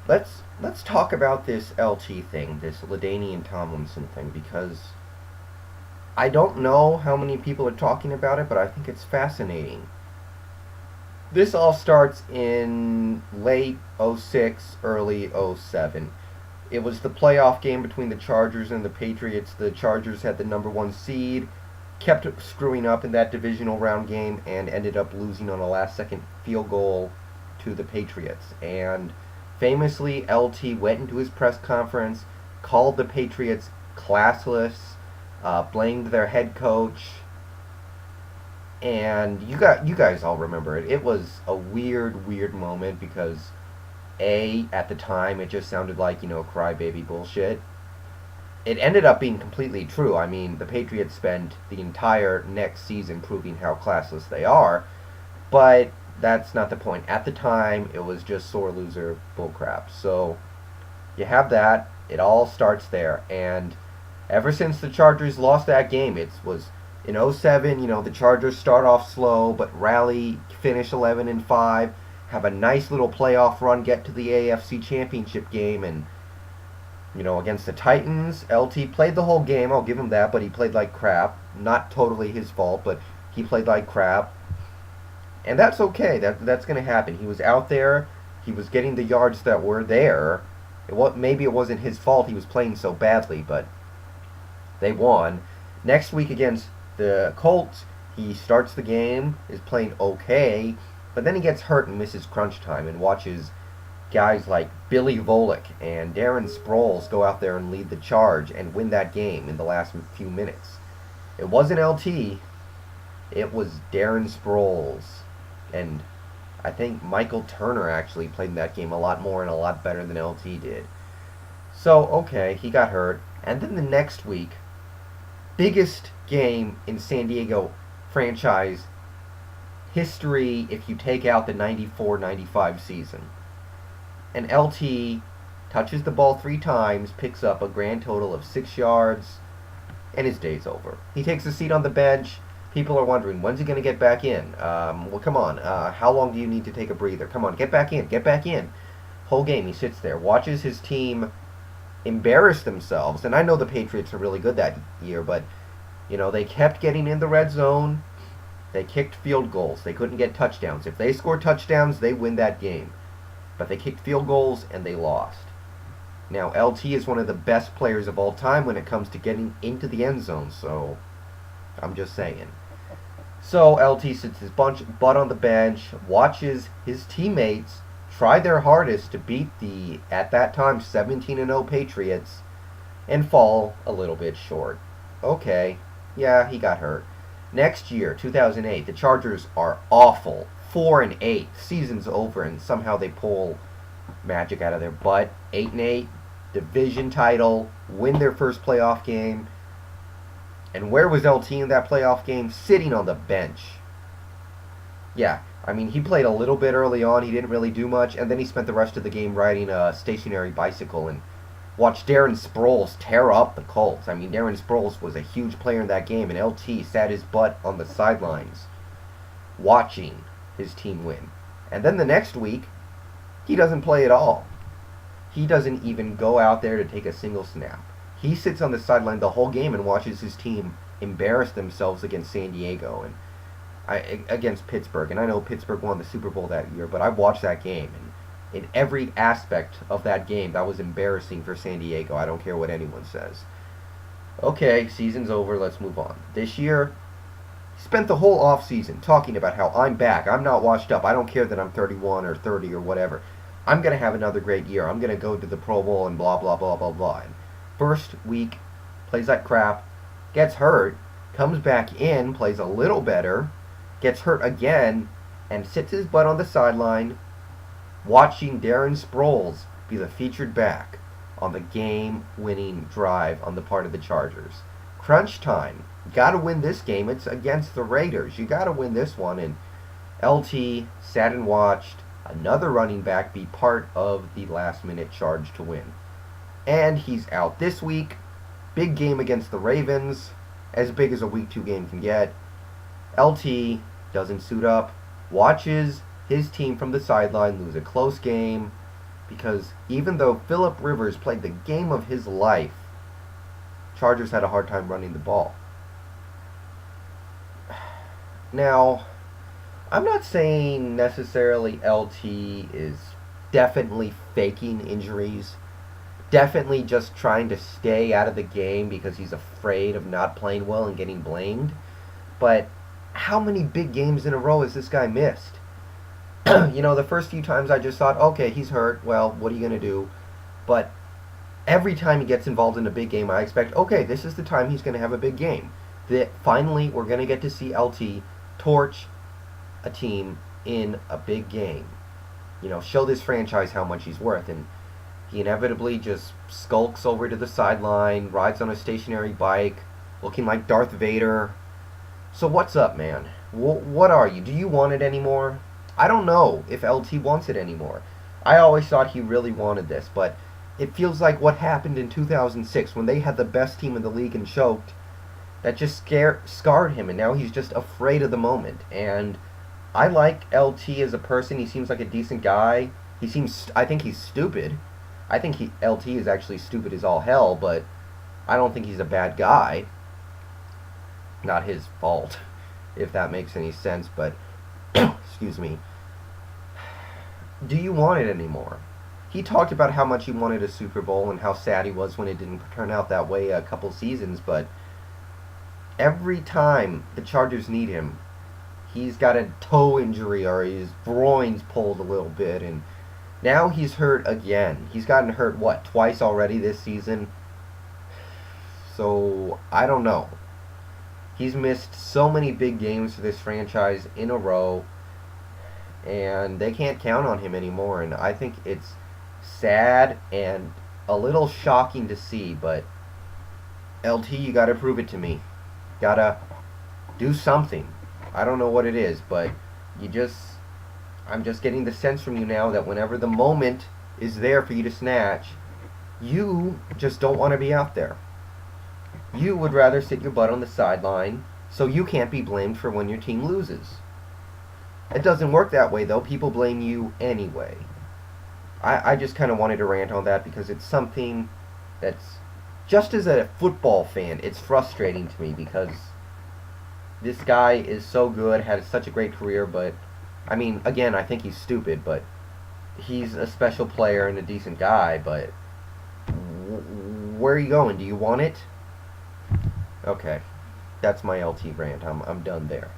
let's talk about this LT thing, this LaDainian Tomlinson thing, because I don't know how many people are talking about it, but I think it's fascinating. This all starts in late '06, early '07. It was the playoff game between the Chargers and the Patriots. The Chargers had the number one seed, kept screwing up in that divisional round game, and ended up losing on a last second field goal to the Patriots. And famously, LT went into his press conference, called the Patriots classless, blamed their head coach, and you guys all remember it. It was a weird moment because at the time it just sounded like crybaby bullshit. It ended up being completely true. I mean, the Patriots spent the entire next season proving how classless they are, but that's not the point. At the time, it was just sore loser bullcrap. So you have that. It all starts there, and ever since the Chargers lost that game, it was in '07. The Chargers start off slow but rally, finish 11-5, have a nice little playoff run, get to the AFC Championship game, and against the Titans, LT played the whole game. I'll give him that, but he played like crap. Not totally his fault, but he played like crap, and that's okay. That's going to happen. He was out there. He was getting the yards that were there. Maybe it wasn't his fault. He was playing so badly, but they won. Next week against the Colts, he starts the game, is playing okay, but then he gets hurt and misses crunch time and watches guys like Billy Volek and Darren Sproles go out there and lead the charge and win that game in the last few minutes. It wasn't LT, it was Darren Sproles. And I think Michael Turner actually played in that game a lot more and a lot better than LT did. So, okay, he got hurt. And then the next week, biggest game in San Diego franchise history if you take out the 94-95 season. And LT touches the ball 3 times, picks up a grand total of 6 yards, and his day's over. He takes a seat on the bench. People are wondering, when's he going to get back in? Well, come on. How long do you need to take a breather? Come on, get back in. Get back in. Whole game, he sits there, watches his team embarrass themselves. And I know the Patriots are really good that year, but, they kept getting in the red zone. They kicked field goals. They couldn't get touchdowns. If they score touchdowns, they win that game. But they kicked field goals, and they lost. Now, LT is one of the best players of all time when it comes to getting into the end zone, so I'm just saying. So LT sits his butt on the bench, watches his teammates try their hardest to beat the, at that time, 17-0 Patriots, and fall a little bit short. Okay, yeah, he got hurt. Next year, 2008, the Chargers are awful. 4-8, season's over, and somehow they pull magic out of their butt. 8-8, division title, win their first playoff game. And where was LT in that playoff game? Sitting on the bench. Yeah, I mean, he played a little bit early on. He didn't really do much. And then he spent the rest of the game riding a stationary bicycle and watched Darren Sproles tear up the Colts. I mean, Darren Sproles was a huge player in that game, and LT sat his butt on the sidelines watching his team win. And then the next week, he doesn't play at all. He doesn't even go out there to take a single snap. He sits on the sideline the whole game and watches his team embarrass themselves against San Diego and against Pittsburgh. And I know Pittsburgh won the Super Bowl that year, but I watched that game, and in every aspect of that game, that was embarrassing for San Diego. I don't care what anyone says. Okay, season's over. Let's move on. This year, spent the whole offseason talking about how I'm back. I'm not washed up. I don't care that I'm 31 or 30 or whatever. I'm going to have another great year. I'm going to go to the Pro Bowl and blah, blah, blah, blah, blah. And first week, plays like crap, gets hurt, comes back in, plays a little better, gets hurt again, and sits his butt on the sideline watching Darren Sproles be the featured back on the game-winning drive on the part of the Chargers. Crunch time. Got to win this game. It's against the Raiders. You got to win this one. And LT sat and watched another running back be part of the last-minute charge to win. And he's out this week. Big game against the Ravens. As big as a Week 2 game can get. LT doesn't suit up. Watches his team from the sideline lose a close game. because even though Phillip Rivers played the game of his life, Chargers had a hard time running the ball. Now, I'm not saying necessarily LT is definitely faking injuries, definitely just trying to stay out of the game because he's afraid of not playing well and getting blamed. But how many big games in a row has this guy missed? The first few times I just thought, okay, he's hurt. Well, what are you going to do? But every time he gets involved in a big game, I expect, okay, this is the time he's going to have a big game. That finally we're going to get to see LT torch a team in a big game. Show this franchise how much he's worth. And he inevitably just skulks over to the sideline, rides on a stationary bike, looking like Darth Vader. So what's up, man? What are you? Do you want it anymore? I don't know if LT wants it anymore. I always thought he really wanted this, but it feels like what happened in 2006 when they had the best team in the league and choked, that just scarred him, and now he's just afraid of the moment. And I like LT as a person. He seems like a decent guy. I think he's stupid. I think LT is actually stupid as all hell, but I don't think he's a bad guy. Not his fault, if that makes any sense, but excuse me. Do you want it anymore? He talked about how much he wanted a Super Bowl and how sad he was when it didn't turn out that way a couple seasons, but every time the Chargers need him, he's got a toe injury or his groin's pulled a little bit, and now he's hurt again. He's gotten hurt, twice already this season? So, I don't know. He's missed so many big games for this franchise in a row, and they can't count on him anymore, and I think it's sad and a little shocking to see, but LT, you gotta prove it to me. Gotta do something. I don't know what it is, but I'm just getting the sense from you now that whenever the moment is there for you to snatch, you just don't want to be out there. You would rather sit your butt on the sideline so you can't be blamed for when your team loses. It doesn't work that way, though. People blame you anyway. I just kind of wanted to rant on that because it's something that's, just as a football fan, it's frustrating to me because this guy is so good, had such a great career, but, I mean, again, I think he's stupid, but he's a special player and a decent guy, but where are you going? Do you want it? Okay, that's my LT rant. I'm done there.